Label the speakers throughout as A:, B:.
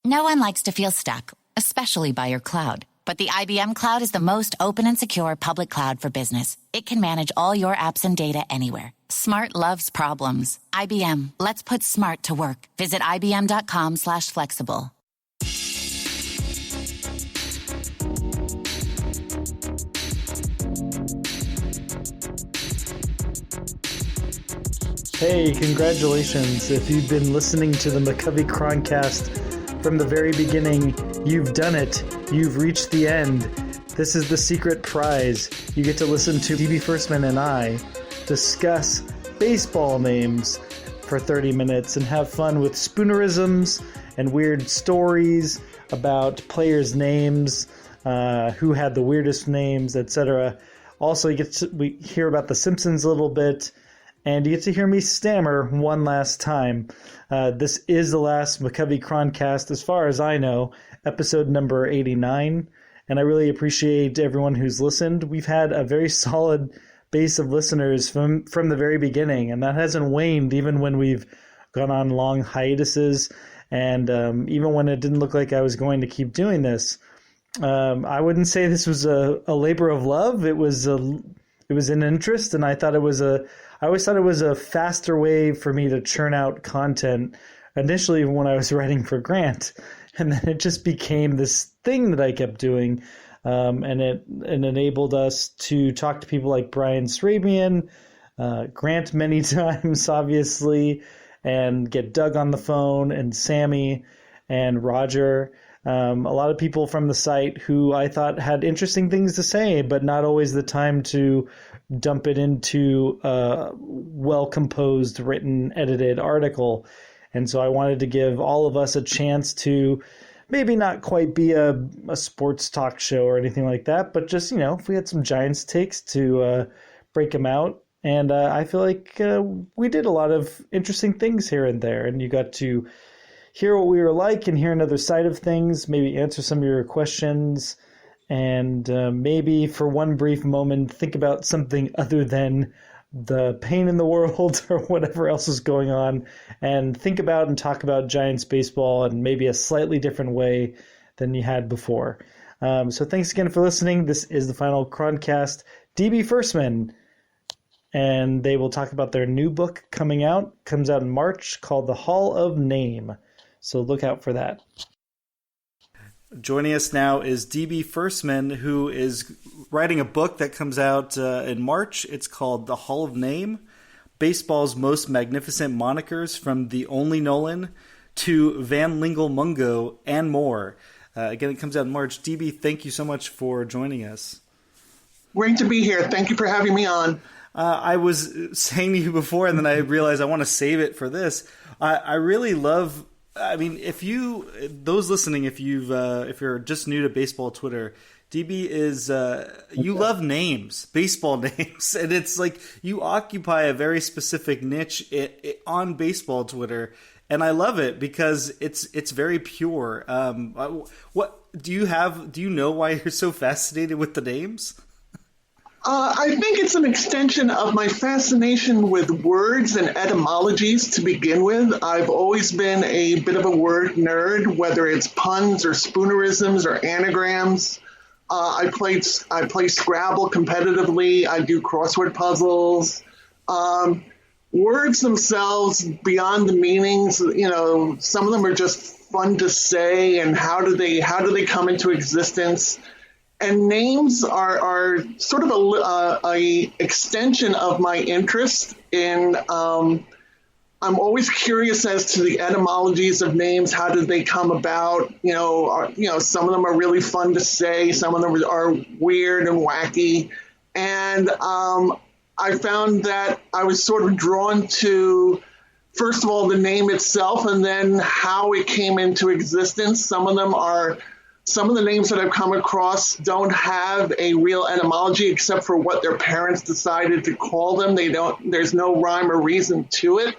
A: No one likes to feel stuck, especially by your cloud. But the IBM Cloud is the most open and secure public cloud for business. It can manage all your apps and data anywhere. Smart loves problems. IBM, let's put smart to work. Visit ibm.com/flexible.
B: Hey, congratulations. If you've been listening to the McCovey Chronicles from the very beginning, you've done it. You've reached the end. This is the secret prize. You get to listen to DB Firstman and I discuss baseball names for 30 minutes and have fun with spoonerisms and weird stories about players' names, who had the weirdest names, etc. Also, we hear about The Simpsons a little bit, and you get to hear me stammer one last time. This is the last McCovey Chronicles, as far as I know, episode number 89, and I really appreciate everyone who's listened. We've had a very solid base of listeners from the very beginning, and that hasn't waned even when we've gone on long hiatuses, and even when it didn't look like I was going to keep doing this. I wouldn't say this was a labor of love. It was an interest, and I always thought it was a faster way for me to churn out content initially when I was writing for Grant. And then it just became this thing that I kept doing. And it enabled us to talk to people like Brian Srabian, Grant many times, obviously, and get Doug on the phone, and Sammy and Roger. A lot of people from the site who I thought had interesting things to say, but not always the time to dump it into a well-composed, written, edited article. And so I wanted to give all of us a chance to maybe not quite be a sports talk show or anything like that, but just, if we had some Giants takes to break them out. And I feel like we did a lot of interesting things here and there, and you got to hear what we were like and hear another side of things, maybe answer some of your questions, and maybe for one brief moment think about something other than the pain in the world or whatever else is going on, and think about and talk about Giants baseball in maybe a slightly different way than you had before. So thanks again for listening. This is the final Chronicast. DB Firstman, and they will talk about their new book comes out in March, called The Hall of Name. So look out for that. Joining us now is DB Firstman, who is writing a book that comes out in March. It's called The Hall of Name, Baseball's Most Magnificent Monikers from the Only Nolan to Van Lingle Mungo and more. Again, it comes out in March. DB, thank you so much for joining us.
C: Great to be here. Thank you for having me on.
B: I was saying to you before, and then I realized I want to save it for this. I really love... if those listening, if you're just new to baseball Twitter, DB is you love names, baseball names, and it's like you occupy a very specific niche on baseball Twitter, and I love it because it's very pure. What do you know why you're so fascinated with the names?
C: I think it's an extension of my fascination with words and etymologies to begin with. I've always been a bit of a word nerd, whether it's puns or spoonerisms or anagrams. I play Scrabble competitively. I do crossword puzzles. Words themselves, beyond the meanings, some of them are just fun to say, and how do they come into existence? And names are sort of a extension of my interest in. I'm always curious as to the etymologies of names. How did they come about? Some of them are really fun to say. Some of them are weird and wacky. And I found that I was sort of drawn to, first of all, the name itself, and then how it came into existence. Some of the names that I've come across don't have a real etymology except for what their parents decided to call them. There's no rhyme or reason to it.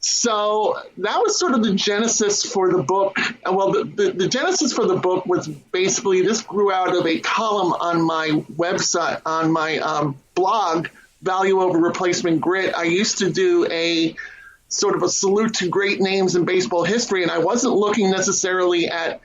C: So that was sort of the genesis for the book. Well, the genesis for the book was basically, this grew out of a column on my website, on my blog, Value Over Replacement Grit. I used to do a sort of a salute to great names in baseball history, and I wasn't looking necessarily at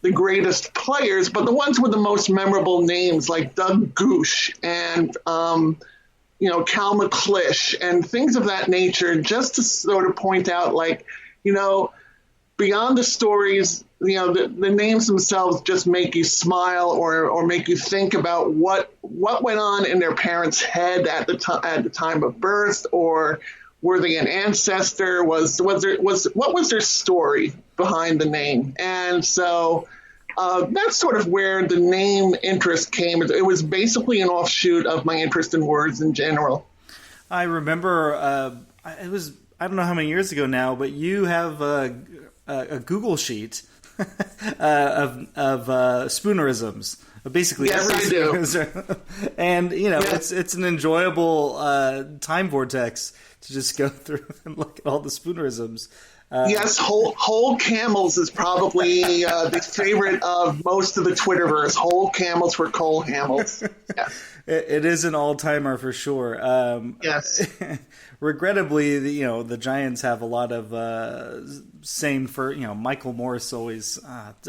C: the greatest players, but the ones with the most memorable names, like Doug Goosh and Cal McClish and things of that nature, just to sort of point out, like, beyond the stories, the names themselves just make you smile or make you think about what went on in their parents' head at the time of birth, or were they an ancestor? What was their story behind the name? And so that's sort of where the name interest came. It was basically an offshoot of my interest in words in general.
B: I remember it was, I don't know how many years ago now, but you have a Google sheet of Spoonerisms. Basically,
C: yes,
B: every
C: I do.
B: And it's an enjoyable time vortex to just go through and look at all the Spoonerisms.
C: Yes, whole camels is probably the favorite of most of the Twitterverse. Whole camels for Cole Hamels. Yeah.
B: It is an all-timer for sure.
C: Yes.
B: Regrettably, the Giants have a lot of same for Michael Morse always.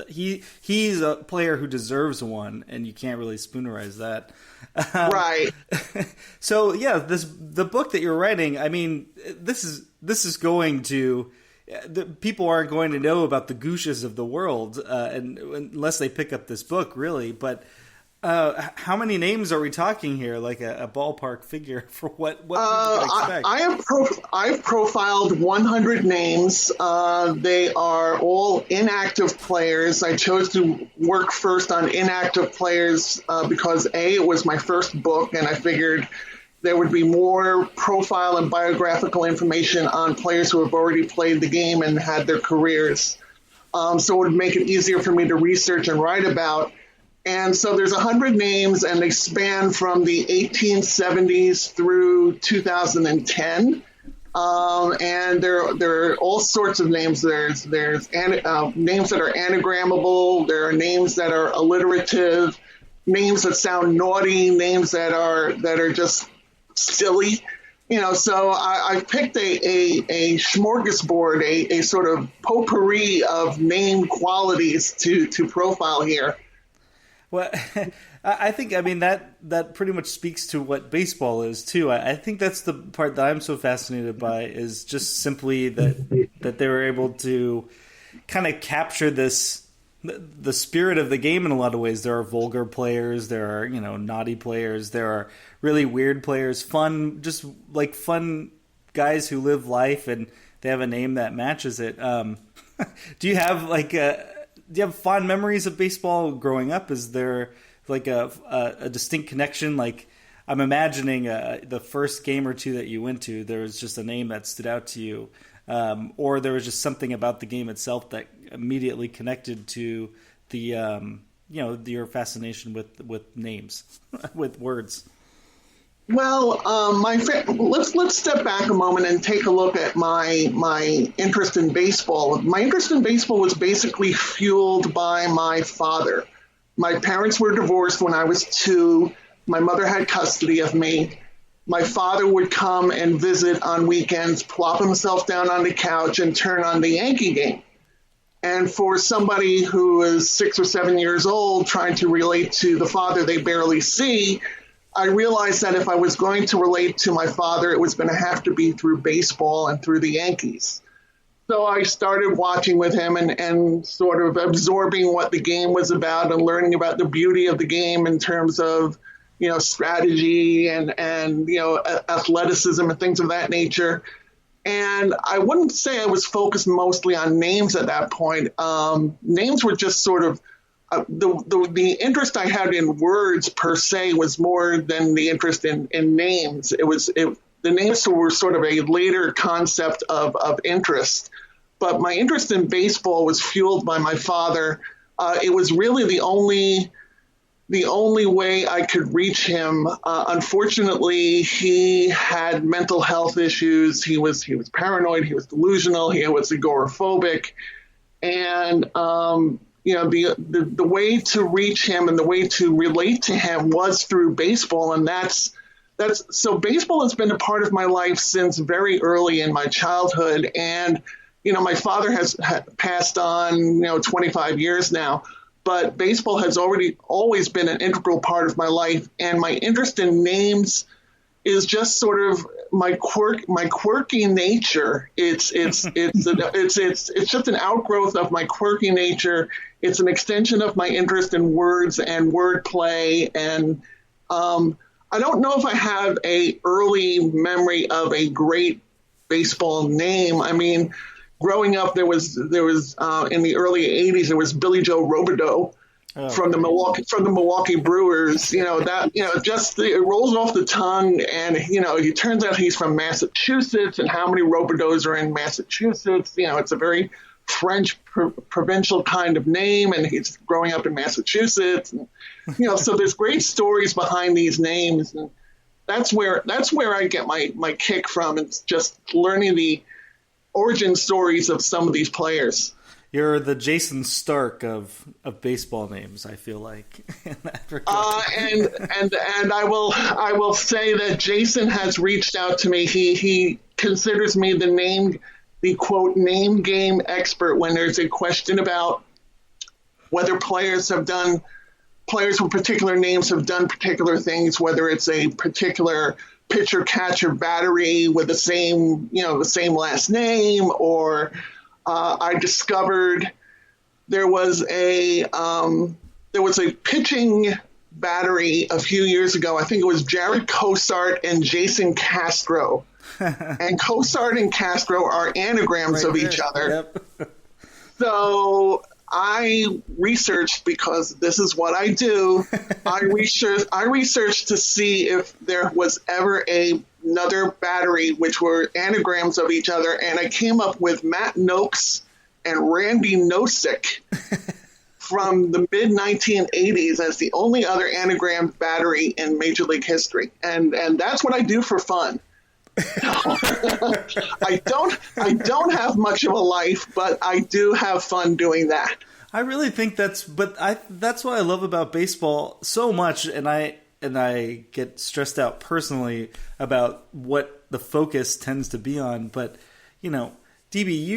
B: He's a player who deserves one, and you can't really spoonerize that.
C: Right.
B: So yeah, the book that you're writing. I mean, this is going to. The people aren't going to know about the Gooshes of the world unless they pick up this book, really. But how many names are we talking here? Like a ballpark figure for what people can expect?
C: I've profiled 100 names. They are all inactive players. I chose to work first on inactive players because it was my first book, and I figured there would be more profile and biographical information on players who have already played the game and had their careers. So it would make it easier for me to research and write about. And so there's 100 names, and they span from the 1870s through 2010. And there are all sorts of names. There's names that are anagrammable. There are names that are alliterative, names that sound naughty, names that are just silly, so I picked a smorgasbord, a sort of potpourri of name qualities to profile here.
B: Well, I think, that pretty much speaks to what baseball is too. I think that's the part that I'm so fascinated by, is just simply that they were able to kind of capture the spirit of the game in a lot of ways. There are vulgar players, there are, naughty players, there are really weird players, fun guys who live life and they have a name that matches it. Do you have fond memories of baseball growing up? Is there like a distinct connection? Like, I'm imagining the first game or two that you went to, there was just a name that stood out to you. Or there was just something about the game itself that immediately connected to the your fascination with names, with words.
C: Well, let's step back a moment and take a look at my interest in baseball. My interest in baseball was basically fueled by my father. My parents were divorced when I was 2. My mother had custody of me. My father would come and visit on weekends, plop himself down on the couch and turn on the Yankee game. And for somebody who is 6 or 7 years old trying to relate to the father they barely see, I realized that if I was going to relate to my father, it was going to have to be through baseball and through the Yankees. So I started watching with him and sort of absorbing what the game was about and learning about the beauty of the game in terms of, strategy and athleticism and things of that nature. And I wouldn't say I was focused mostly on names at that point. Names were just sort of the interest I had in words per se was more than the interest in names. The names were sort of a later concept of interest. But my interest in baseball was fueled by my father. It was really the only way I could reach him. Unfortunately, he had mental health issues. He was paranoid. He was delusional. He was agoraphobic. And the way to reach him and the way to relate to him was through baseball, and that's so baseball has been a part of my life since very early in my childhood. And, my father has passed on, 25 years now, but baseball has always been an integral part of my life. And my interest in names is just sort of my quirky nature. It's just an outgrowth of my quirky nature. It's an extension of my interest in words and wordplay. And I don't know if I have a early memory of a great baseball name. I mean, growing up, there was in the early '80s, there was Billy Joe Robideau. From the Milwaukee Brewers, it rolls off the tongue, and it turns out he's from Massachusetts, and how many Robideaus are in Massachusetts? It's a very French provincial kind of name, and he's growing up in Massachusetts, and so there's great stories behind these names, and that's where I get my kick from. It's just learning the origin stories of some of these players.
D: You're the Jason Stark of baseball names, I feel like. In that regard.
C: And I will say that Jason has reached out to me. He considers me the quote name game expert when there's a question about whether players with particular names have done particular things, whether it's a particular pitcher, catcher, battery with the same last name, or I discovered there was a pitching battery a few years ago. I think it was Jared Cosart and Jason Castro. And Cosart and Castro are anagrams of each other. Yep. So I researched, because this is what I do. I researched to see if there was ever another battery which were anagrams of each other, and I came up with Matt Noakes and Randy Nosek from the mid-1980s as the only other anagrammed battery in Major League history, and that's what I do for fun. I don't have much of a life, but I do have fun doing that.
D: I really think that's what I love about baseball so much, and I get stressed out personally about what the focus tends to be on. But DB,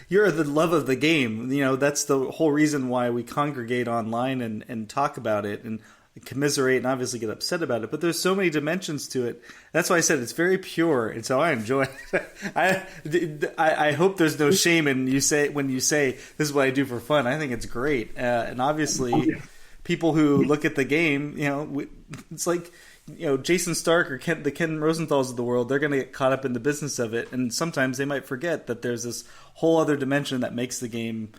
D: you're the love of the game. That's the whole reason why we congregate online and talk about it and commiserate and obviously get upset about it. But there's so many dimensions to it. That's why I said it's very pure, and so I enjoy it. I hope there's no shame when you say this is what I do for fun. I think it's great, and obviously people who look at the game, it's like Jason Stark or the Ken Rosenthal's of the world. They're going to get caught up in the business of it, and sometimes they might forget that there's this whole other dimension that makes the game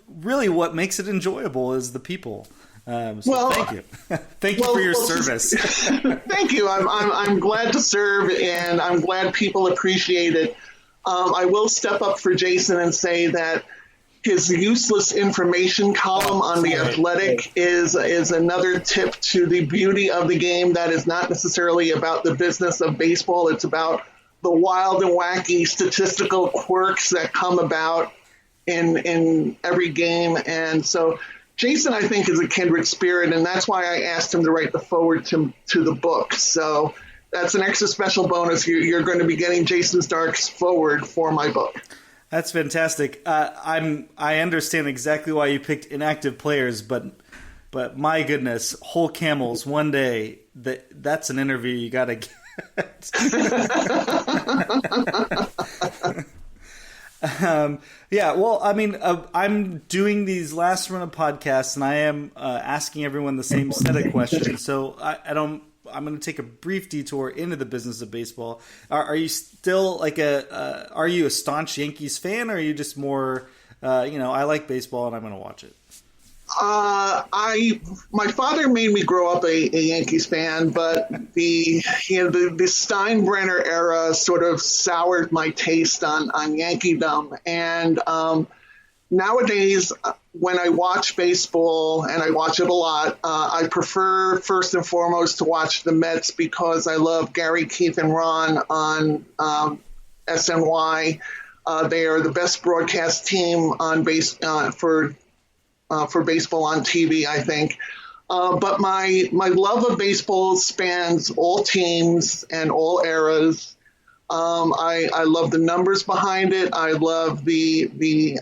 D: really what makes it enjoyable is the people. Thank you. Thank you for your service.
C: Thank you. I'm glad to serve, and I'm glad people appreciate it. I will step up for Jason and say that his useless information column on The Athletic is another tip to the beauty of the game that is not necessarily about the business of baseball. It's about the wild and wacky statistical quirks that come about in every game. And so Jason, I think, is a kindred spirit, and that's why I asked him to write the foreword to the book. So that's an extra special bonus. You're going to be getting Jason Stark's foreword for my book.
D: That's fantastic. I understand exactly why you picked inactive players, but my goodness, whole camels one day. That's an interview you got to get. Yeah, well, I mean, I'm doing these last run of podcasts, and I am asking everyone the same set of questions. So I'm going to take a brief detour into the business of baseball. Are you still are you a staunch Yankees fan, or are you just more, I like baseball and I'm going to watch it?
C: My father made me grow up a Yankees fan, but the Steinbrenner era sort of soured my taste on Yankeedom. And nowadays, when I watch baseball, and I watch it a lot, I prefer first and foremost to watch the Mets because I love Gary, Keith, and Ron on SNY. They are the best broadcast team on base for baseball on TV, I think. But my love of baseball spans all teams and all eras. I love the numbers behind it. I love the